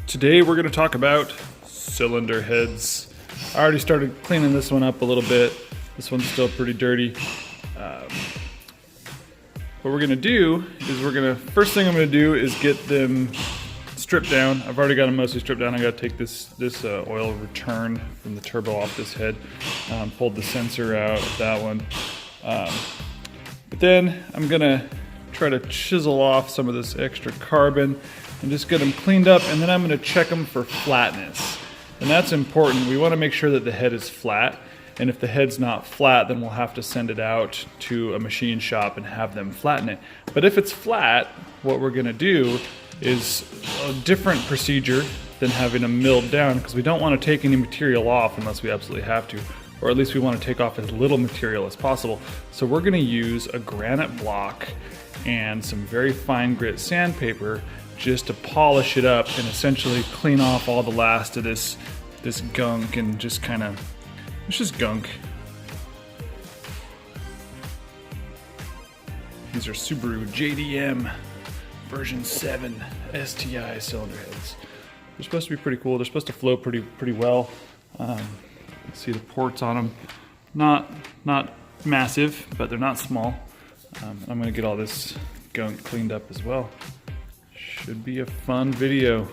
Today we're going to talk about cylinder heads. I already started cleaning this one up a little bit. This one's still pretty dirty. What we're going to do is first thing I'm going to do is get them stripped down. I've already got them mostly stripped down. I got to take this oil return from the turbo off this head. Pulled the sensor out of that one. But then I'm going to try to chisel off some of this extra carbon and just get them cleaned up, and then I'm going to check them for flatness. And that's important. We want to make sure that the head is flat, and if the head's not flat, then we'll have to send it out to a machine shop and have them flatten it. But if it's flat, what we're going to do is a different procedure than having them milled down, because we don't want to take any material off unless we absolutely have to, or at least we want to take off as little material as possible. So we're going to use a granite block and some very fine grit sandpaper just to polish it up and essentially clean off all the last of this gunk, and just kind of, it's just gunk. These are Subaru JDM version 7 STI cylinder heads. They're supposed to be pretty cool. They're supposed to flow pretty well. See the ports on them. Not massive, but they're not small. I'm gonna get all this gunk cleaned up as well. Should be a fun video.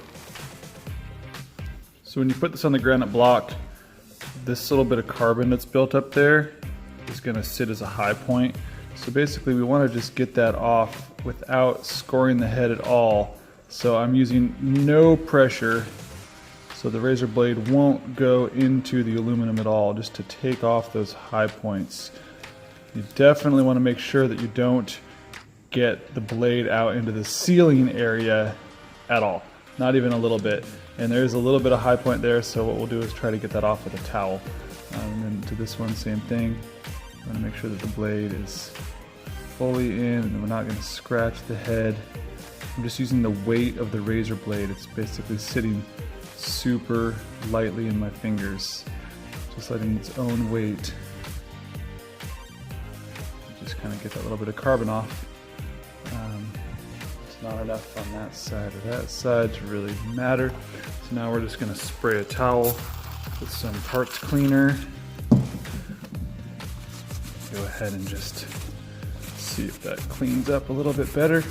So when you put this on the granite block, this little bit of carbon that's built up there is gonna sit as a high point. So basically we wanna just get that off without scoring the head at all. So I'm using no pressure, so the razor blade won't go into the aluminum at all, just to take off those high points. You definitely wanna make sure that you don't get the blade out into the sealing area at all, not even a little bit. And there's a little bit of high point there, so what we'll do is try to get that off with a towel. And then to this one, same thing. I'm gonna make sure that the blade is fully in, and we're not gonna scratch the head. I'm just using the weight of the razor blade. It's basically sitting super lightly in my fingers, just letting its own weight just kind of get that little bit of carbon off. It's not enough on that side or that side to really matter. So now we're just going to spray a towel with some parts cleaner. Go ahead and just see if that cleans up a little bit better,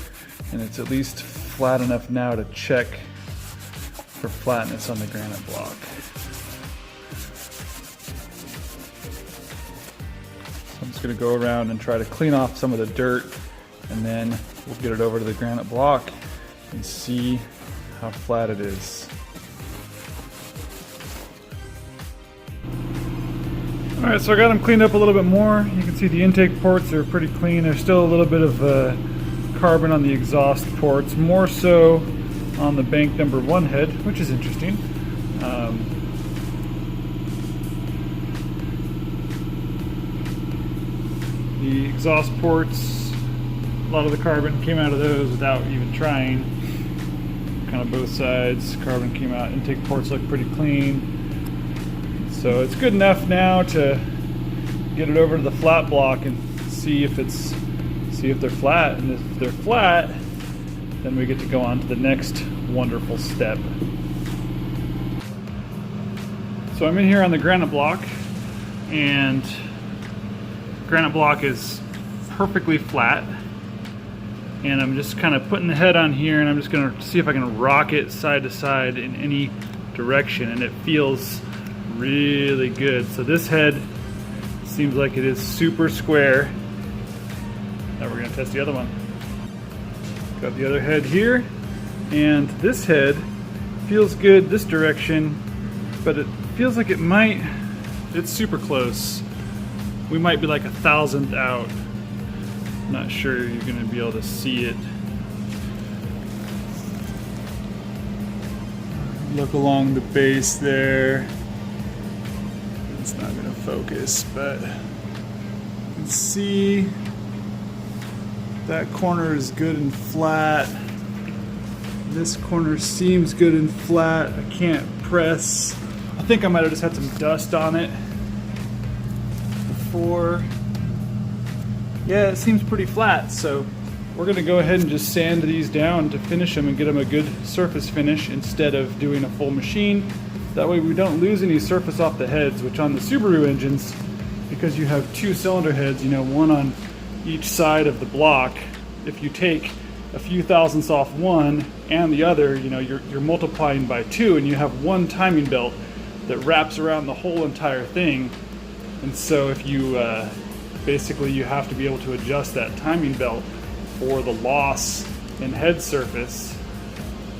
and it's at least flat enough now to check for flatness on the granite block. So I'm just going to go around and try to clean off some of the dirt, and then we'll get it over to the granite block and see how flat it is. Alright, so I got them cleaned up a little bit more. You can see the intake ports are pretty clean. There's still a little bit of carbon on the exhaust ports, more so on the bank number 1 head, which is interesting. The exhaust ports, a lot of the carbon came out of those without even trying. Kind of both sides, carbon came out. Intake ports look pretty clean. So it's good enough now to get it over to the flat block and see if they're flat. And if they're flat, then we get to go on to the next wonderful step. So I'm in here on the granite block, and granite block is perfectly flat. And I'm just kind of putting the head on here, and I'm just gonna see if I can rock it side to side in any direction, and it feels really good. So this head seems like it is super square. Now we're gonna test the other one. Got the other head here, and this head feels good this direction, but it feels like it's super close. We might be like 1,000th out. I'm not sure you're gonna be able to see it. Look along the base there. It's not gonna focus, but you can see that corner is good and flat. This corner seems good and flat. I can't press. I think I might have just had some dust on it before. Yeah, it seems pretty flat, so we're going to go ahead and just sand these down to finish them and get them a good surface finish instead of doing a full machine. That way we don't lose any surface off the heads, which on the Subaru engines, because you have 2 cylinder heads, you know, one on each side of the block, if you take a few thousandths off one and the other, you know, you're multiplying by 2, and you have one timing belt that wraps around the whole entire thing. And so if you basically you have to be able to adjust that timing belt for the loss in head surface.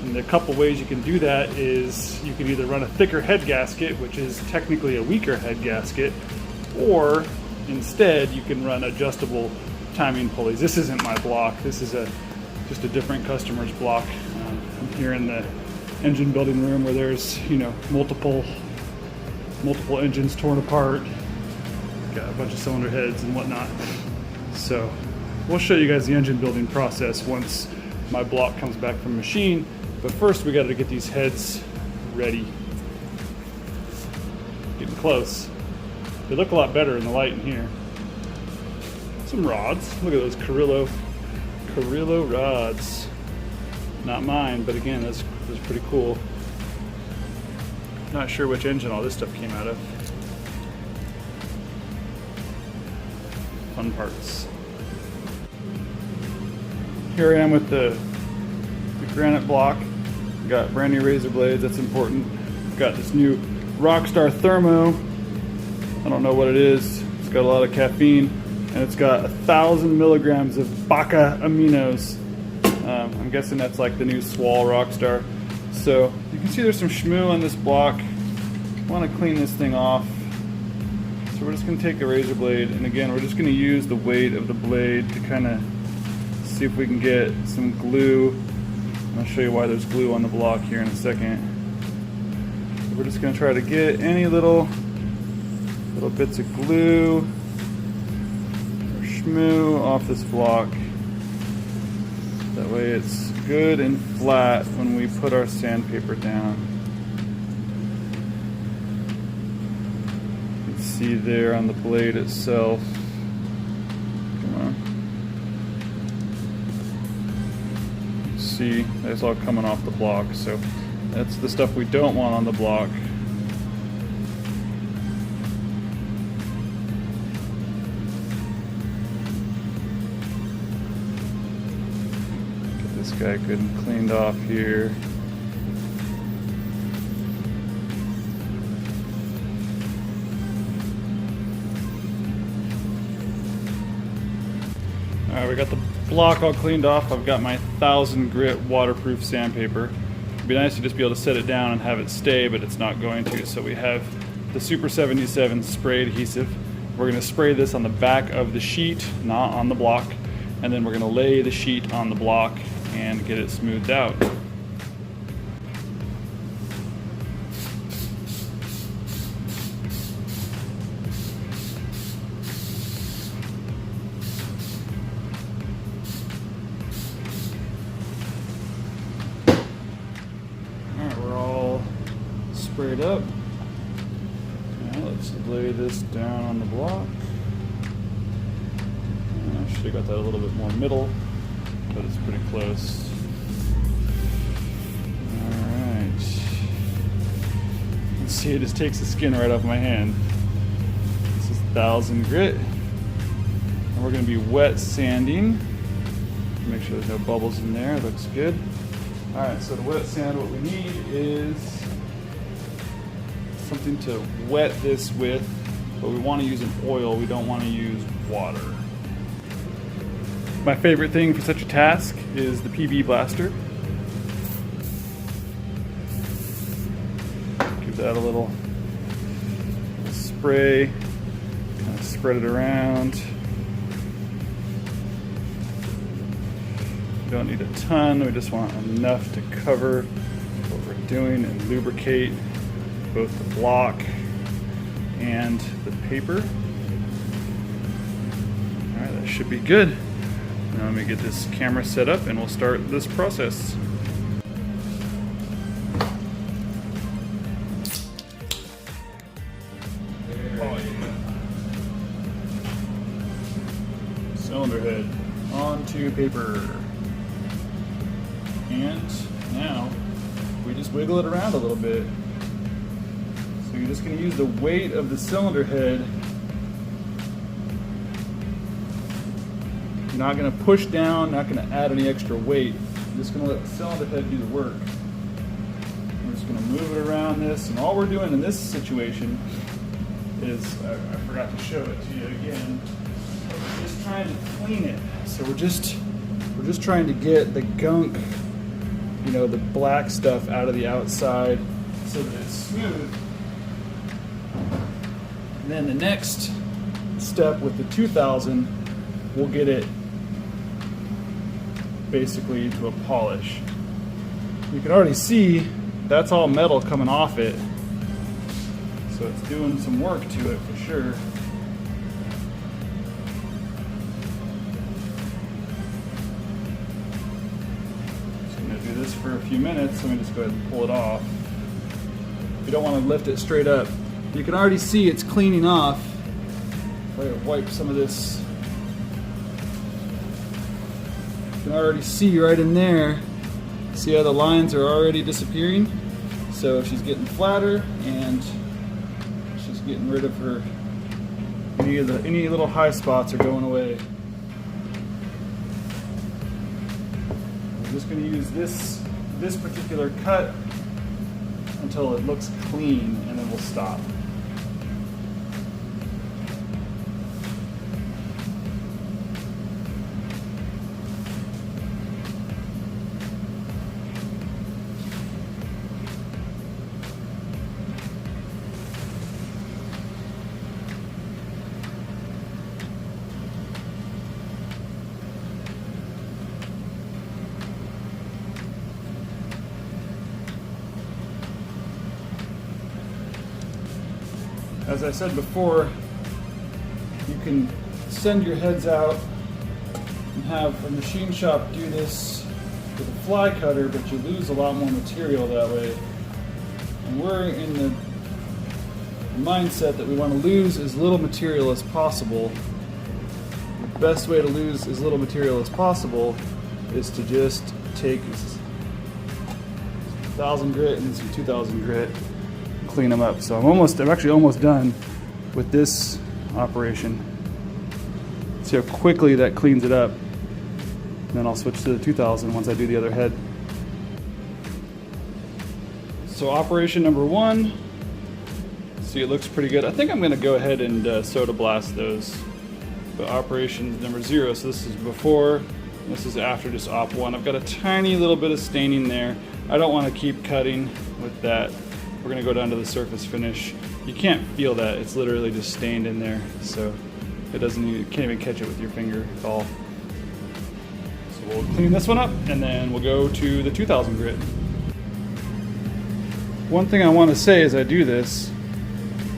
And a couple ways you can do that is you can either run a thicker head gasket, which is technically a weaker head gasket, or instead you can run adjustable timing pulleys. This isn't my block. This is just a different customer's block. I'm here in the engine building room where there's, you know, multiple engines torn apart. Got a bunch of cylinder heads and whatnot. So we'll show you guys the engine building process once my block comes back from machine. But first we got to get these heads ready. Getting close. They look a lot better in the light in here. Some rods. Look at those Carrillo rods. Not mine, but again, that's pretty cool. Not sure which engine all this stuff came out of. Fun parts. Here I am with the granite block. Got brand new razor blades, that's important. Got this new Rockstar Thermo. I don't know what it is. It's got a lot of caffeine, and it's got 1,000 milligrams of Baca aminos. I'm guessing that's like the new Swall Rockstar. So you can see there's some schmoo on this block. I want to clean this thing off. So we're just going to take a razor blade, and again we're just going to use the weight of the blade to kind of see if we can get some glue. I'll show you why there's glue on the block here in a second. So we're just going to try to get any little bits of glue or schmoo off this block. That way it's good and flat when we put our sandpaper down. You can see there on the blade itself. Come on. See, that's all coming off the block, so that's the stuff we don't want on the block. Get this guy good and cleaned off here. Alright, we got the block all cleaned off. I've got my 1,000 grit waterproof sandpaper. It'd be nice to just be able to set it down and have it stay, but it's not going to. So we have the Super 77 spray adhesive. We're going to spray this on the back of the sheet, not on the block, and then we're going to lay the sheet on the block and get it smoothed out. Sprayed up. Now let's lay this down on the block. I should have got that a little bit more middle, but it's pretty close. Alright. You can see it just takes the skin right off my hand. This is 1,000 grit. And we're going to be wet sanding. Make sure there's no bubbles in there. Looks good. Alright, so to wet sand, what we need is something to wet this with, but we want to use an oil, we don't want to use water. My favorite thing for such a task is the PB blaster. Give that a little spray, kind of spread it around. We don't need a ton, we just want enough to cover what we're doing and lubricate both the block and the paper. Alright, that should be good. Now let me get this camera set up and we'll start this process. Oh yeah. Cylinder head on onto paper. And now we just wiggle it around a little bit. So you're just going to use the weight of the cylinder head. You're not going to push down, not going to add any extra weight. You're just going to let the cylinder head do the work. We're just going to move it around this, and all we're doing in this situation is, I forgot to show it to you again, we're just trying to clean it. So we're just trying to get the gunk, you know, the black stuff out of the outside so that it's smooth. And then the next step with the 2000, we'll get it basically to a polish. You can already see that's all metal coming off it, so it's doing some work to it for sure. Just going to do this for a few minutes. Let me just go ahead and pull it off. You don't want to lift it straight up. You can already see it's cleaning off. If I wipe some of this, you can already see right in there. See how the lines are already disappearing? So she's getting flatter, and she's getting rid of her, any little high spots are going away. I'm just going to use this particular cut until it looks clean, and then we'll stop. As I said before, you can send your heads out and have a machine shop do this with a fly cutter, but you lose a lot more material that way. And we're in the mindset that we want to lose as little material as possible. The best way to lose as little material as possible is to just take 1,000 grit and some 2,000 grit. Clean them up. So I'm actually almost done with this operation. See how quickly that cleans it up. And then I'll switch to the 2000 once I do the other head. So operation number 1, see, it looks pretty good. I think I'm going to go ahead and soda blast those. But operation number 0, so this is before, this is after just op 1. I've got a tiny little bit of staining there. I don't want to keep cutting with that. We're going to go down to the surface finish. You can't feel that, it's literally just stained in there, so it doesn't even, you can't even catch it with your finger at all. So we'll clean this one up, and then we'll go to the 2000 grit. One thing I want to say as I do this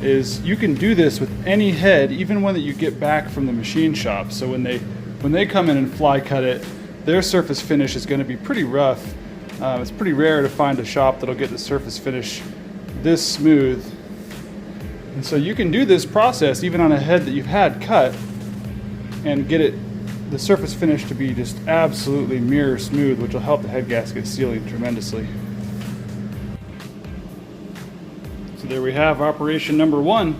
is you can do this with any head, even one that you get back from the machine shop. So when they come in and fly cut it, their surface finish is going to be pretty rough. It's pretty rare to find a shop that'll get the surface finish this smooth. And so you can do this process even on a head that you've had cut and get the surface finish to be just absolutely mirror smooth, which will help the head gasket sealing tremendously. So there we have operation number 1.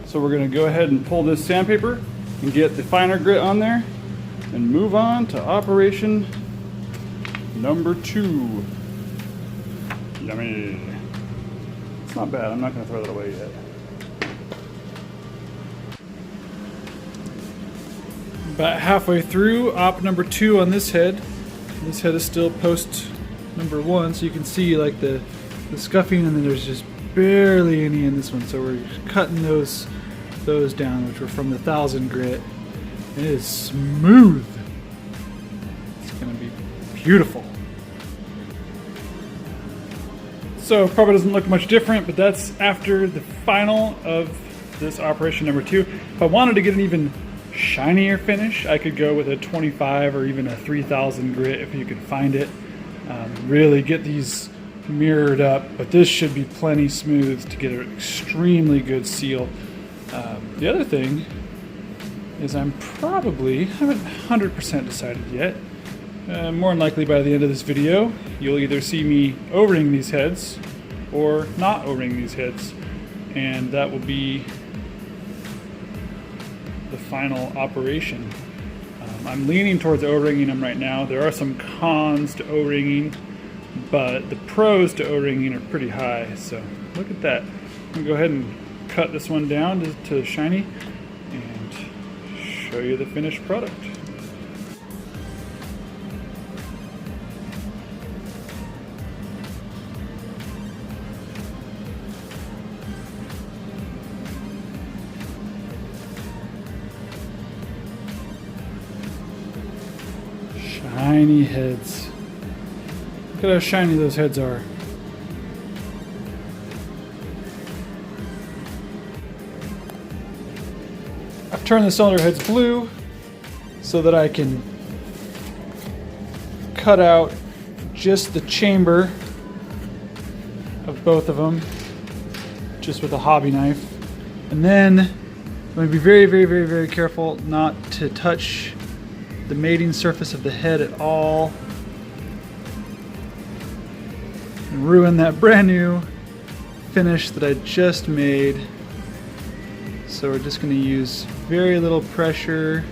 So we're going to go ahead and pull this sandpaper and get the finer grit on there and move on to operation number 2. Yummy. It's not bad. I'm not going to throw that away yet. About halfway through op number 2 on this head. This head is still post number 1, so you can see like the scuffing, and then there's just barely any in this one. So we're cutting those down, which were from the 1000 grit. It is smooth. It's going to be beautiful. So probably doesn't look much different, but that's after the final of this operation number 2. If I wanted to get an even shinier finish, I could go with a 25 or even a 3000 grit if you could find it. Really get these mirrored up, but this should be plenty smooth to get an extremely good seal. The other thing is I haven't 100% decided yet. More than likely by the end of this video, you'll either see me O-ring these heads or not O-ring these heads, and that will be the final operation. I'm leaning towards O-ringing them right now. There are some cons to O-ringing, but the pros to O-ringing are pretty high. So look at that. I'm gonna go ahead and cut this one down to shiny and show you the finished product. Shiny heads. Look at how shiny those heads are. I've turned the cylinder heads blue so that I can cut out just the chamber of both of them just with a hobby knife. And then I'm going to be very careful not to touch the mating surface of the head at all and ruin that brand new finish that I just made. So we're just going to use very little pressure,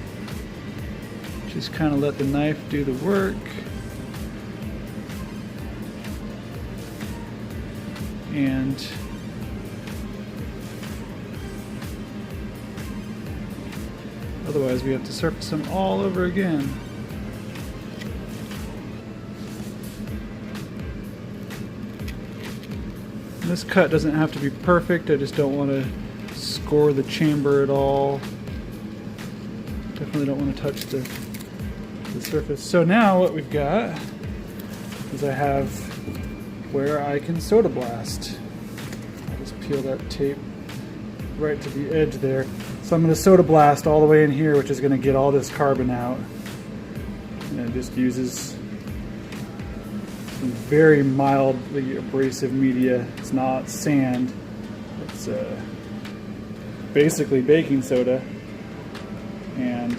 just kind of let the knife do the work. And otherwise we have to surface them all over again. And this cut doesn't have to be perfect, I just don't want to score the chamber at all. Definitely don't want to touch the surface. So now what we've got is I have where I can soda blast. I'll just peel that tape right to the edge there. So I'm going to soda blast all the way in here, which is going to get all this carbon out. And it just uses some very mildly abrasive media. It's not sand. It's basically baking soda. And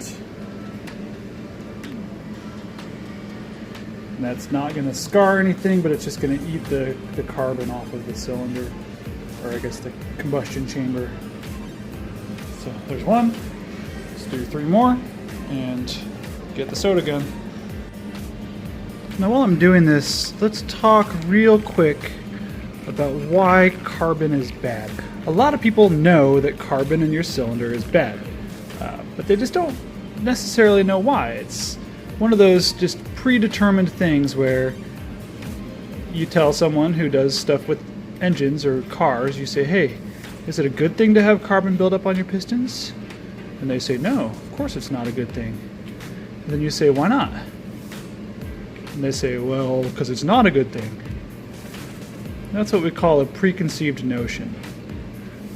that's not going to scar anything, but it's just going to eat the carbon off of the cylinder, or I guess the combustion chamber. So there's one. Let's do 3 more and get the soda gun. Now while I'm doing this, let's talk real quick about why carbon is bad. A lot of people know that carbon in your cylinder is bad, but they just don't necessarily know why. It's one of those just predetermined things where you tell someone who does stuff with engines or cars, you say, hey, is it a good thing to have carbon build up on your pistons? And they say, no, of course it's not a good thing. And then you say, why not? And they say, well, because it's not a good thing. That's what we call a preconceived notion.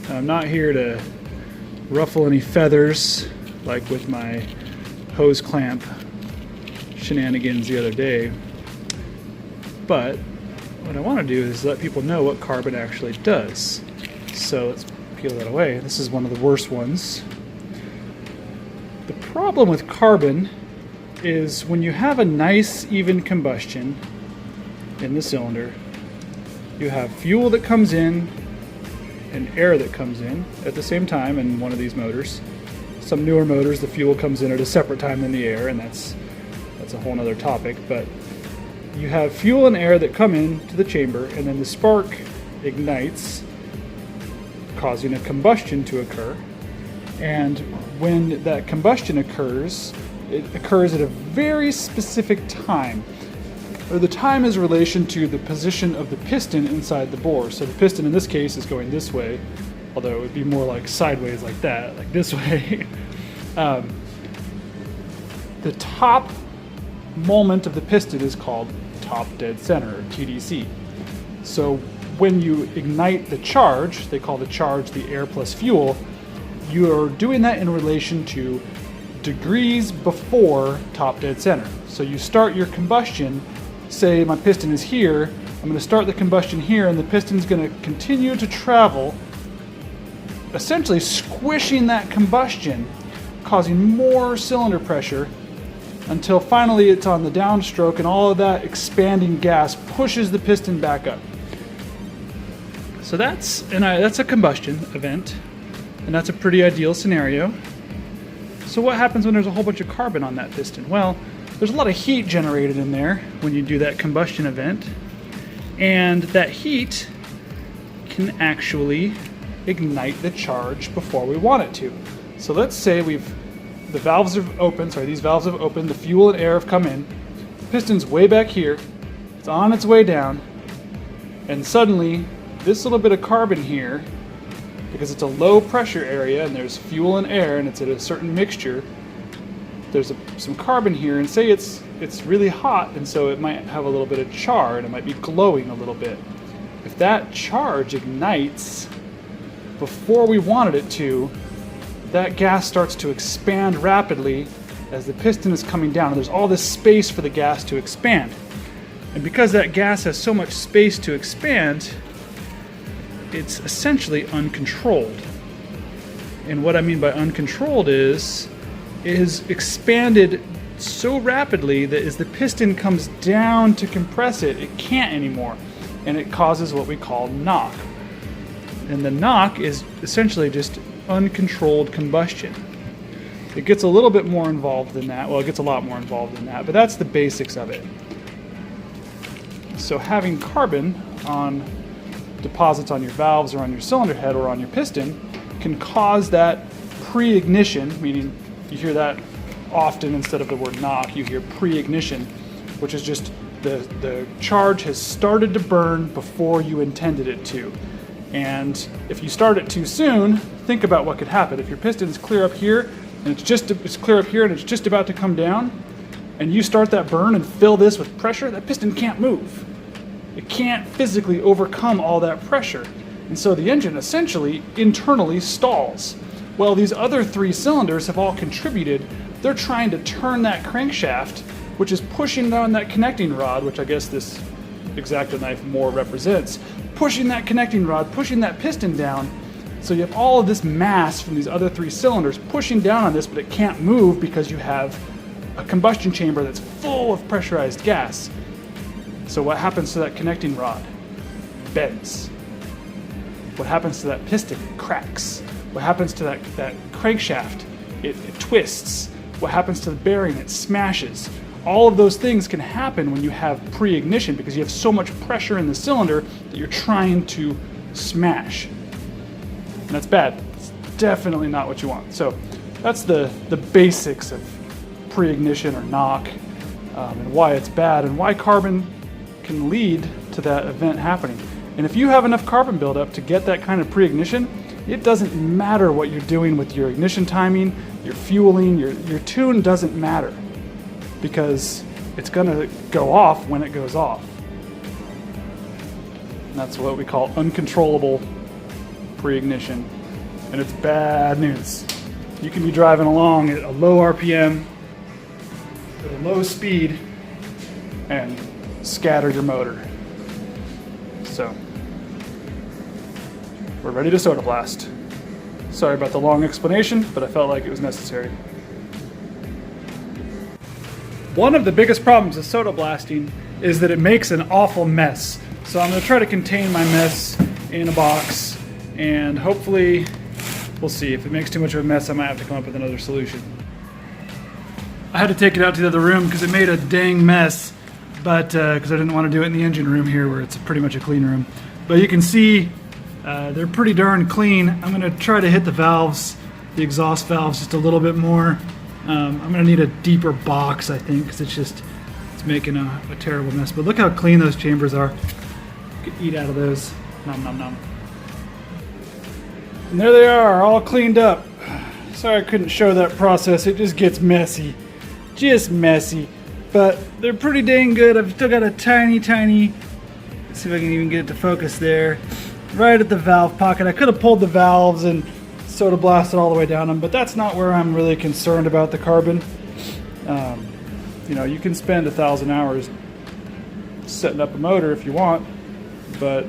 Now, I'm not here to ruffle any feathers like with my hose clamp shenanigans the other day, but what I want to do is let people know what carbon actually does. So let's peel that away. This is one of the worst ones. The problem with carbon is when you have a nice even combustion in the cylinder, you have fuel that comes in and air that comes in at the same time in one of these motors. Some newer motors, the fuel comes in at a separate time than the air, and that's a whole nother topic, but you have fuel and air that come into the chamber, and then the spark ignites, causing a combustion to occur. And when that combustion occurs, it occurs at a very specific time. Or the time is in relation to the position of the piston inside the bore. So the piston in this case is going this way, although it would be more like sideways like that, like this way. The top moment of the piston is called top dead center, or TDC. So when you ignite the charge, they call the charge the air plus fuel, you are doing that in relation to degrees before top dead center. So you start your combustion, say my piston is here, I'm going to start the combustion here, and the piston's going to continue to travel, essentially squishing that combustion causing more cylinder pressure until finally it's on the downstroke and all of that expanding gas pushes the piston back up. So that's a combustion event, and that's a pretty ideal scenario. So what happens when there's a whole bunch of carbon on that piston? Well, there's a lot of heat generated in there when you do that combustion event, and that heat can actually ignite the charge before we want it to. So let's say these valves have opened, the fuel and air have come in, piston's way back here, it's on its way down, and suddenly this little bit of carbon here, because it's a low pressure area and there's fuel and air and it's at a certain mixture, there's some carbon here, and say it's really hot, and so it might have a little bit of char and it might be glowing a little bit. If that charge ignites before we wanted it to, that gas starts to expand rapidly as the piston is coming down, and there's all this space for the gas to expand. And because that gas has so much space to expand, it's essentially uncontrolled. And what I mean by uncontrolled is expanded so rapidly that as the piston comes down to compress it, it can't anymore. And it causes what we call knock. And the knock is essentially just uncontrolled combustion. It gets a little bit more involved than that. Well, it gets a lot more involved than that, but that's the basics of it. So having carbon on deposits on your valves or on your cylinder head or on your piston can cause that pre-ignition, meaning you hear that often instead of the word knock, you hear pre-ignition, which is just the charge has started to burn before you intended it to. And if you start it too soon, think about what could happen. If your piston is clear up here and it's clear up here and it's just about to come down, and you start that burn and fill this with pressure, that piston can't move. It can't physically overcome all that pressure. And so the engine essentially internally stalls. Well, these other three cylinders have all contributed. They're trying to turn that crankshaft, which is pushing down that connecting rod, which I guess this X-Acto knife more represents, pushing that connecting rod, pushing that piston down. So you have all of this mass from these other three cylinders pushing down on this, but it can't move because you have a combustion chamber that's full of pressurized gas. So what happens to that connecting rod? Bends. What happens to that piston? It cracks. What happens to that crankshaft? It twists. What happens to the bearing? It smashes. All of those things can happen when you have pre-ignition because you have so much pressure in the cylinder that you're trying to smash. And that's bad. It's definitely not what you want. So that's the basics of pre-ignition or knock, and why it's bad and why carbon can lead to that event happening. And if you have enough carbon buildup to get that kind of pre-ignition, it doesn't matter what you're doing with your ignition timing, your fueling, your tune doesn't matter, because it's going to go off when it goes off. And that's what we call uncontrollable pre-ignition, and it's bad news. You can be driving along at a low RPM, at a low speed, and scatter your motor. So, we're ready to soda blast. Sorry about the long explanation, but I felt like it was necessary. One of the biggest problems with soda blasting is that it makes an awful mess. So I'm going to try to contain my mess in a box, and hopefully, we'll see. If it makes too much of a mess, I might have to come up with another solution. I had to take it out to the other room because it made a dang mess, but because I didn't want to do it in the engine room here where it's pretty much a clean room. But you can see they're pretty darn clean. I'm going to try to hit the valves, the exhaust valves, just a little bit more. I'm going to need a deeper box, I think, because it's making a terrible mess. But look how clean those chambers are. You could eat out of those. Nom nom nom. And there they are, all cleaned up. Sorry I couldn't show that process. It just gets messy. Just messy. But they're pretty dang good. I've still got a tiny, let's see if I can even get it to focus there, right at the valve pocket. I could have pulled the valves and soda blasted all the way down them, but that's not where I'm really concerned about the carbon. You know, you can spend 1,000 hours setting up a motor if you want, but,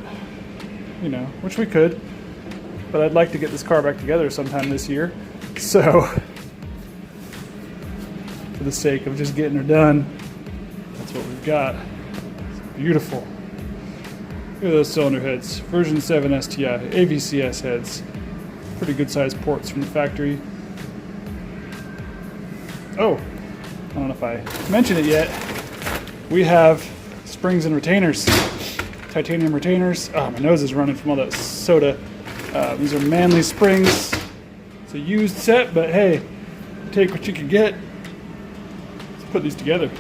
you know, which we could. But I'd like to get this car back together sometime this year. So for the sake of just getting her done. That's what we've got. It's beautiful. Look at those cylinder heads. Version 7 STI, AVCS heads. Pretty good sized ports from the factory. Oh, I don't know if I mentioned it yet. We have springs and retainers. Titanium retainers. Oh, my nose is running from all that soda. These are Manley springs. It's a used set, but hey, take what you can get. Let's put these together.